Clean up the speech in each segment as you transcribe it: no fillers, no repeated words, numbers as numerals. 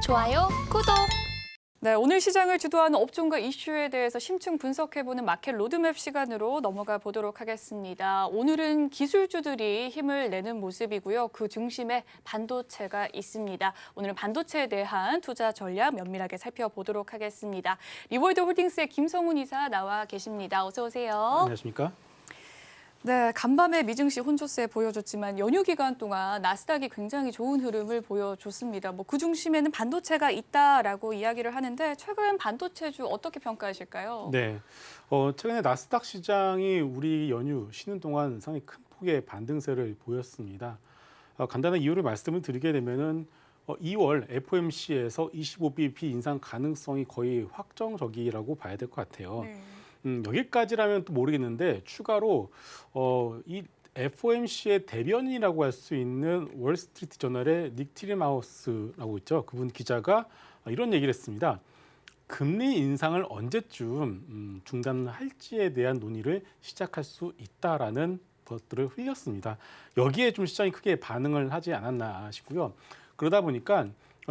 좋아요, 구독! 네, 오늘 시장을 주도하는 업종과 이슈에 대해서 심층 분석해보는 마켓 로드맵 시간으로 넘어가 보도록 하겠습니다. 오늘은 기술주들이 힘을 내는 모습이고요. 그 중심에 반도체가 있습니다. 오늘은 반도체에 대한 투자 전략 면밀하게 살펴보도록 하겠습니다. 리월드 홀딩스의 김성훈 이사 나와 계십니다. 어서 오세요. 안녕하십니까? 네, 간밤에 미증시 혼조세 보여줬지만 연휴 기간 동안 나스닥이 굉장히 좋은 흐름을 보여줬습니다. 그 중심에는 반도체가 있다라고 이야기를 하는데 최근 반도체주 어떻게 평가하실까요? 네, 최근에 나스닥 시장이 우리 연휴 쉬는 동안 상당히 큰 폭의 반등세를 보였습니다. 간단한 이유를 말씀을 드리게 되면은 2월 FOMC에서 25bp 인상 가능성이 거의 확정적이라고 봐야 될 것 같아요. 네. 여기까지라면 또 모르겠는데 추가로 이 FOMC의 대변인이라고 할 수 있는 월스트리트 저널의 닉 티리마우스라고 있죠. 그분 기자가 이런 얘기를 했습니다. 금리 인상을 언제쯤 중단할지에 대한 논의를 시작할 수 있다라는 것들을 흘렸습니다. 여기에 좀 시장이 크게 반응을 하지 않았나 싶고요. 그러다 보니까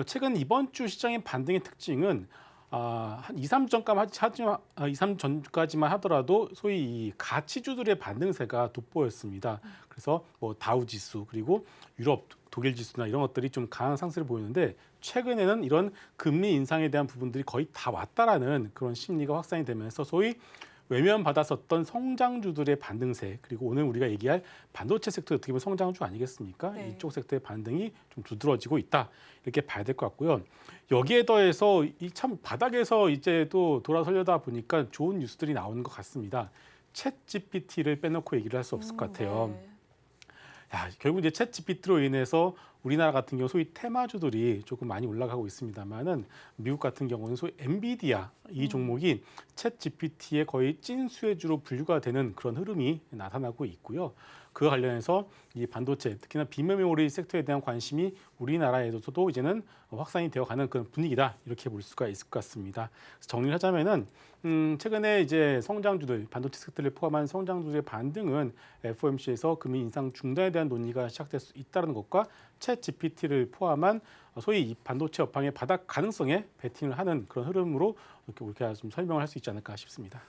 최근 이번 주 시장의 반등의 특징은 한 2, 3주 전까지만 하더라도 소위 이 가치주들의 반등세가 돋보였습니다. 그래서 다우 지수 그리고 유럽, 독일 지수나 이런 것들이 좀 강한 상승을 보이는데 최근에는 이런 금리 인상에 대한 부분들이 거의 다 왔다라는 그런 심리가 확산이 되면서 소위 외면받았었던 성장주들의 반등세 그리고 오늘 우리가 얘기할 반도체 섹터 어떻게 보면 성장주 아니겠습니까? 네. 이쪽 섹터의 반등이 좀 두드러지고 있다 이렇게 봐야 될 것 같고요. 여기에 더해서 이 참 바닥에서 이제 또 돌아서려다 보니까 좋은 뉴스들이 나오는 것 같습니다. 챗 GPT를 빼놓고 얘기를 할 수 없을 것 같아요. 네. 결국 이제 챗 GPT로 인해서 우리나라 같은 경우 소위 테마주들이 조금 많이 올라가고 있습니다만은 미국 같은 경우는 소위 엔비디아 이 종목이 챗 GPT의 거의 찐 수혜주로 분류가 되는 그런 흐름이 나타나고 있고요. 그와 관련해서 이 반도체 특히나 비메모리 섹터에 대한 관심이 우리나라에서도 이제는 확산이 되어가는 그런 분위기다 이렇게 볼 수가 있을 것 같습니다. 그래서 정리를 하자면은 최근에 이제 성장주들 반도체 섹터를 포함한 성장주들의 반등은 FOMC에서 금리 인상 중단에 대한 논의가 시작될 수 있다는 것과 챗 GPT를 포함한 소위 이 반도체 업황의 바닥 가능성에 베팅을 하는 그런 흐름으로 이렇게 우리가 좀 설명을 할 수 있지 않을까 싶습니다.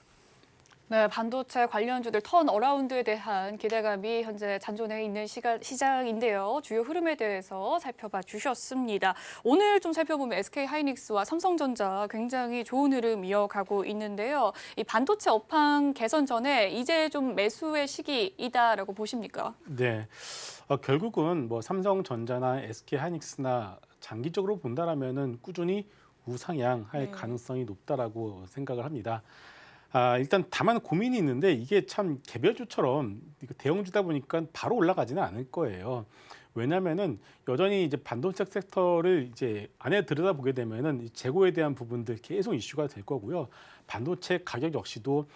네, 반도체 관련주들 턴어라운드에 대한 기대감이 현재 잔존해 있는 시장인데요. 주요 흐름에 대해서 살펴봐 주셨습니다. 오늘 좀 살펴보면 SK하이닉스와 삼성전자 굉장히 좋은 흐름 이어가고 있는데요. 이 반도체 업황 개선 전에 이제 좀 매수의 시기이다라고 보십니까? 네, 결국은 삼성전자나 SK하이닉스나 장기적으로 본다라면은 꾸준히 우상향할 네. 가능성이 높다라고 생각을 합니다. 일단 다만 고민이 있는데 이게 참 개별주처럼 대형주다 보니까 바로 올라가지는 않을 거예요. 왜냐하면은 여전히 이제 반도체 섹터를 이제 안에 들여다보게 되면은 이 재고에 대한 부분들 계속 이슈가 될 거고요. 반도체 가격 역시도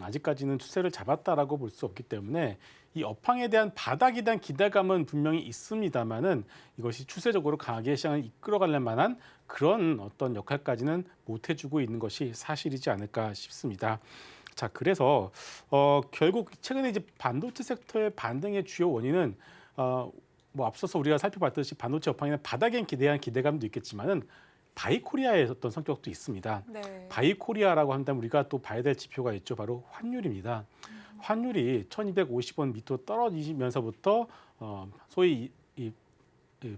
아직까지는 추세를 잡았다라고 볼 수 없기 때문에 이 업황에 대한 바닥에 대한 기대감은 분명히 있습니다만은 이것이 추세적으로 강하게 시장을 이끌어갈 만한 그런 어떤 역할까지는 못 해주고 있는 것이 사실이지 않을까 싶습니다. 자, 그래서 결국 최근에 이제 반도체 섹터의 반등의 주요 원인은 앞서서 우리가 살펴봤듯이 반도체 업황에는 바닥에 대한 기대감도 있겠지만은 바이코리아의 어떤 성격도 있습니다. 네. 바이코리아라고 한다면 우리가 또 봐야 될 지표가 있죠. 바로 환율입니다. 환율이 1,250원 밑으로 떨어지면서부터 소위 이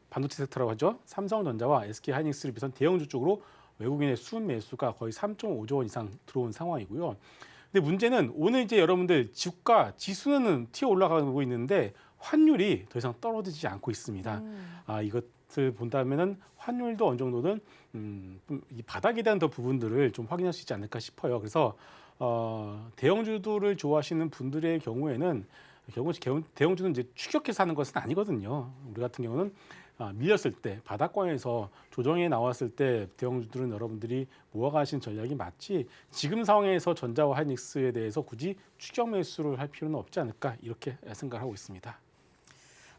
반도체 섹터라고 하죠. 삼성전자와 SK하이닉스를 비롯한 대형주 쪽으로 외국인의 순매수가 거의 3.5조 원 이상 들어온 상황이고요. 근데 문제는 오늘 이제 여러분들 주가 지수는 튀어 올라가고 있는데 환율이 더 이상 떨어지지 않고 있습니다. 이것을 본다면은 환율도 어느 정도는 이 바닥에 대한 더 부분들을 좀 확인할 수 있지 않을까 싶어요. 그래서 대형주들을 좋아하시는 분들의 경우에는 대형주는 이제 추격해서 하는 것은 아니거든요. 우리 같은 경우는 밀렸을 때 바닥권에서 조정에 나왔을 때 대형주들은 여러분들이 모아가신 전략이 맞지 지금 상황에서 전자와 하이닉스에 대해서 굳이 추격 매수를 할 필요는 없지 않을까 이렇게 생각하고 있습니다.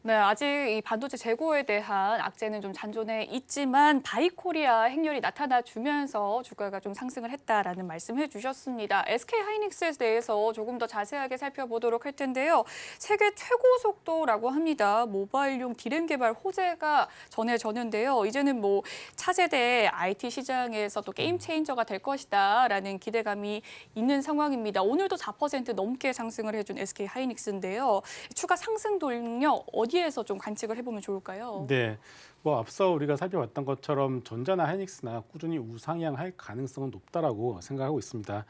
네, 아직 이 반도체 재고에 대한 악재는 좀 잔존해 있지만 바이코리아 행렬이 나타나 주면서 주가가 좀 상승을 했다라는 말씀해 주셨습니다. SK 하이닉스에 대해서 조금 더 자세하게 살펴보도록 할 텐데요. 세계 최고 속도라고 합니다. 모바일용 디램 개발 호재가 전해졌는데요. 이제는 뭐 차세대 IT 시장에서 또 게임 체인저가 될 것이다라는 기대감이 있는 상황입니다. 오늘도 4% 넘게 상승을 해준 SK 하이닉스인데요. 추가 상승 동력 어디에서 좀 관측을 해보면 좋을까요? 네, 뭐 앞서 우리가 살펴봤던 것처럼 전자나 하이닉스나 꾸준히 우상향할 가능성은 높다라고 생각하고 있습니다.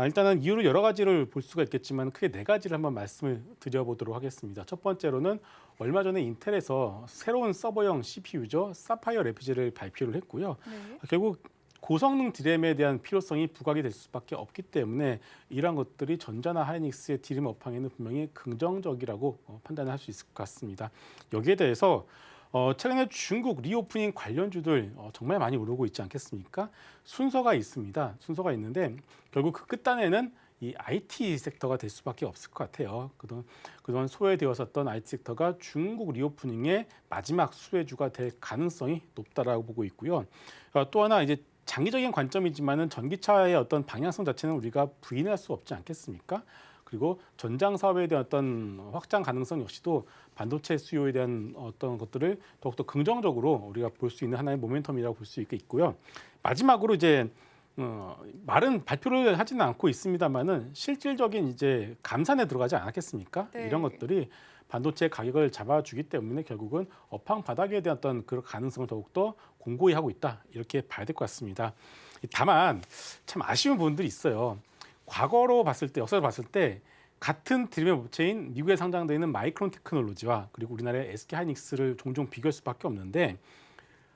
일단은 이유를 여러 가지를 볼 수가 있겠지만 크게 네 가지를 한번 말씀을 드려보도록 하겠습니다. 첫 번째로는 얼마 전에 인텔에서 새로운 서버형 CPU죠, 사파이어 래피즈를 발표를 했고요. 네. 결국 고성능 디램에 대한 필요성이 부각이 될 수밖에 없기 때문에 이러한 것들이 전자나 하이닉스의 디램 업황에는 분명히 긍정적이라고 판단할 수 있을 것 같습니다. 여기에 대해서 최근에 중국 리오프닝 관련주들 정말 많이 오르고 있지 않겠습니까? 순서가 있습니다. 순서가 있는데 결국 그 끝단에는 이 IT 섹터가 될 수밖에 없을 것 같아요. 그동안 소외되었었던 IT 섹터가 중국 리오프닝의 마지막 수혜주가 될 가능성이 높다라고 보고 있고요. 또 하나 이제 장기적인 관점이지만은 전기차의 어떤 방향성 자체는 우리가 부인할 수 없지 않겠습니까? 그리고 전장 사업에 대한 어떤 확장 가능성 역시도 반도체 수요에 대한 어떤 것들을 더욱더 긍정적으로 우리가 볼 수 있는 하나의 모멘텀이라고 볼 수 있고요. 마지막으로 이제 말은 발표를 하지는 않고 있습니다만은 실질적인 이제 감산에 들어가지 않았겠습니까? 네. 이런 것들이 반도체 가격을 잡아주기 때문에 결국은 업황 바닥에 대한 어떤 그런 가능성을 더욱더 공고히 하고 있다 이렇게 봐야 될 것 같습니다. 다만 참 아쉬운 부분들이 있어요. 과거로 봤을 때, 역사를 봤을 때 같은 디램의 업체인 미국에 상장되어 있는 마이크론 테크놀로지와 그리고 우리나라의 SK 하이닉스를 종종 비교할 수밖에 없는데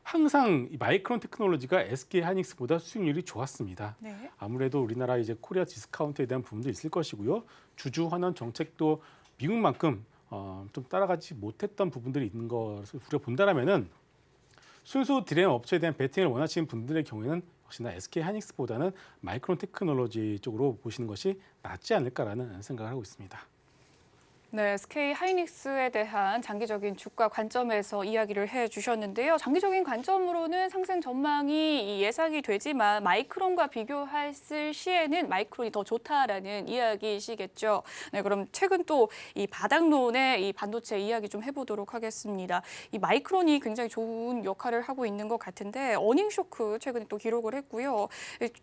항상 이 마이크론 테크놀로지가 SK 하이닉스보다 수익률이 좋았습니다. 네. 아무래도 우리나라 이제 코리아 디스카운트에 대한 부분도 있을 것이고요. 주주 환원 정책도 미국만큼 좀 따라가지 못했던 부분들이 있는 것을 우리가 본다라면은 순수 디램 업체에 대한 베팅을 원하시는 분들의 경우에는 역시나 SK 하이닉스보다는 마이크론 테크놀로지 쪽으로 보시는 것이 낫지 않을까라는 생각을 하고 있습니다. 네, SK 하이닉스에 대한 장기적인 주가 관점에서 이야기를 해주셨는데요. 장기적인 관점으로는 상승 전망이 예상이 되지만 마이크론과 비교했을 시에는 마이크론이 더 좋다라는 이야기시겠죠. 네, 그럼 최근 또 이 바닥론의 이 반도체 이야기 좀 해보도록 하겠습니다. 이 마이크론이 굉장히 좋은 역할을 하고 있는 것 같은데 어닝 쇼크 최근에 또 기록을 했고요.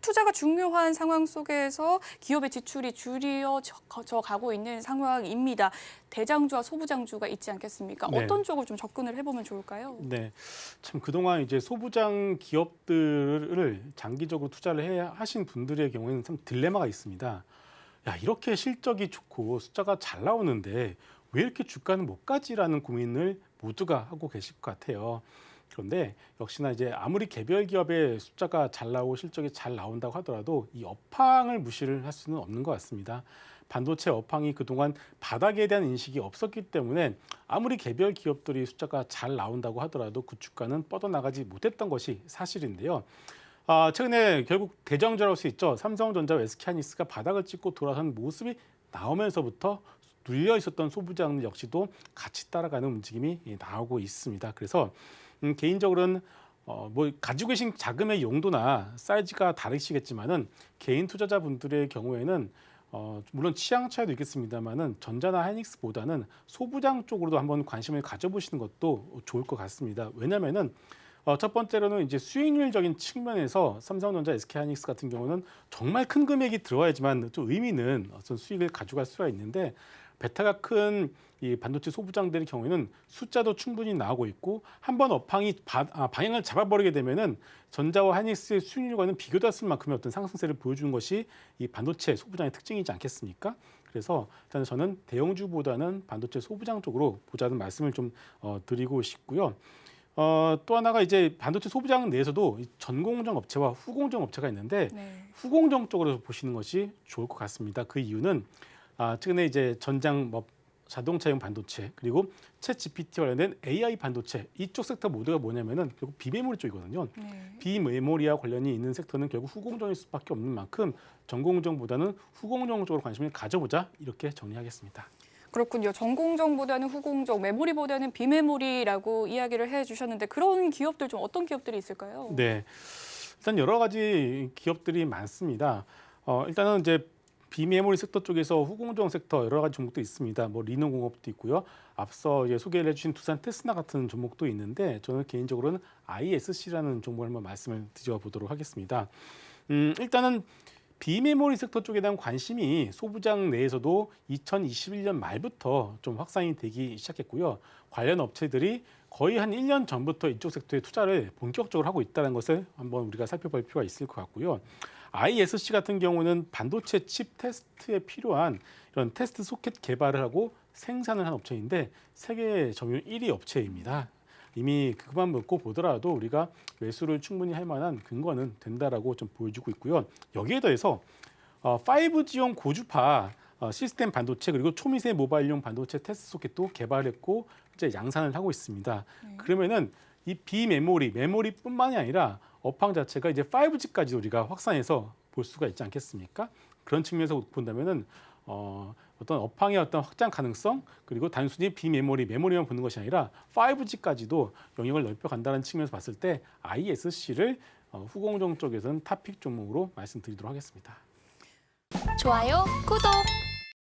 투자가 중요한 상황 속에서 기업의 지출이 줄여져 가고 있는 상황입니다. 대장주와 소부장주가 있지 않겠습니까? 네. 어떤 쪽을 좀 접근을 해보면 좋을까요? 네, 참 그동안 이제 소부장 기업들을 장기적으로 투자를 하신 분들의 경우에는 참 딜레마가 있습니다. 야, 이렇게 실적이 좋고 숫자가 잘 나오는데 왜 이렇게 주가는 못 가지라는 고민을 모두가 하고 계실 것 같아요. 그런데 역시나 이제 아무리 개별 기업의 숫자가 잘 나오고 실적이 잘 나온다고 하더라도 이 업황을 무시를 할 수는 없는 것 같습니다. 반도체 업황이 그동안 바닥에 대한 인식이 없었기 때문에 아무리 개별 기업들이 숫자가 잘 나온다고 하더라도 그 주가는 뻗어나가지 못했던 것이 사실인데요. 최근에 결국 대장주라고 할 수 있죠. 삼성전자와 SK하이닉스가 바닥을 찍고 돌아선 모습이 나오면서부터 눌려 있었던 소부장 역시도 같이 따라가는 움직임이 나오고 있습니다. 그래서 개인적으로는 뭐 가지고 계신 자금의 용도나 사이즈가 다르시겠지만은 개인 투자자분들의 경우에는 물론 취향 차이도 있겠습니다만은 전자나 하이닉스보다는 소부장 쪽으로도 한번 관심을 가져보시는 것도 좋을 것 같습니다. 왜냐하면은 첫 번째로는 이제 수익률적인 측면에서 삼성전자, SK하이닉스 같은 경우는 정말 큰 금액이 들어야지만 좀 의미 있는 어떤 수익을 가져갈 수가 있는데 베타가 큰 이 반도체 소부장들의 경우에는 숫자도 충분히 나오고 있고 한번 업황이 방향을 잡아버리게 되면은 전자와 하이닉스의 수익률과는 비교도 할 수 없을 만큼의 어떤 상승세를 보여주는 것이 이 반도체 소부장의 특징이지 않겠습니까? 그래서 일단 저는 대형주보다는 반도체 소부장 쪽으로 보자는 말씀을 좀 드리고 싶고요. 또 하나가 이제 반도체 소부장 내에서도 전공정 업체와 후공정 업체가 있는데 네. 후공정 쪽으로 보시는 것이 좋을 것 같습니다. 그 이유는 최근에 이제 전장 자동차용 반도체 그리고 챗 GPT 관련된 AI 반도체 이쪽 섹터 모두가 뭐냐면은 결국 비메모리 쪽이거든요. 네. 비메모리와 관련이 있는 섹터는 결국 후공정일 수밖에 없는 만큼 전공정보다는 후공정 쪽으로 관심을 가져보자 이렇게 정리하겠습니다. 그렇군요. 전공정보다는 후공정, 메모리보다는 비메모리라고 이야기를 해주셨는데 그런 기업들 좀 어떤 기업들이 있을까요? 네, 일단 여러 가지 기업들이 많습니다. 일단은 이제 비메모리 섹터 쪽에서 후공정 sek터 여러 가지 종목도 있습니다. 뭐 리노공업도 있고요. 앞서 이제 소개를 해주신 두산 테스나 같은 종목도 있는데 저는 개인적으로는 ISC라는 종목을 한번 말씀을 드려보도록 하겠습니다. 일단은 비메모리 섹터 쪽에 대한 관심이 소부장 내에서도 2021년 말부터 좀 확산이 되기 시작했고요. 관련 업체들이 거의 한 1년 전부터 이쪽 섹터에 투자를 본격적으로 하고 있다는 것을 한번 우리가 살펴볼 필요가 있을 것 같고요. ISC 같은 경우는 반도체 칩 테스트에 필요한 이런 테스트 소켓 개발을 하고 생산을 한 업체인데 세계 점유율 1위 업체입니다. 이미 그것만 놓고 보더라도 우리가 매수를 충분히 할 만한 근거는 된다라고 좀 보여주고 있고요. 여기에 더해서 5G용 고주파 시스템 반도체 그리고 초미세 모바일용 반도체 테스트 소켓도 개발했고 이제 양산을 하고 있습니다. 그러면은 이 비메모리, 메모리뿐만이 아니라 업황 자체가 이제 5G까지 우리가 확산해서 볼 수가 있지 않겠습니까? 그런 측면에서 본다면은 어떤 업황의 어떤 확장 가능성 그리고 단순히 비메모리, 메모리만 보는 것이 아니라 5G까지도 영역을 넓혀 간다는 측면에서 봤을 때 ISC를 후공정 쪽에서는 탑픽 종목으로 말씀드리도록 하겠습니다. 좋아요, 구독!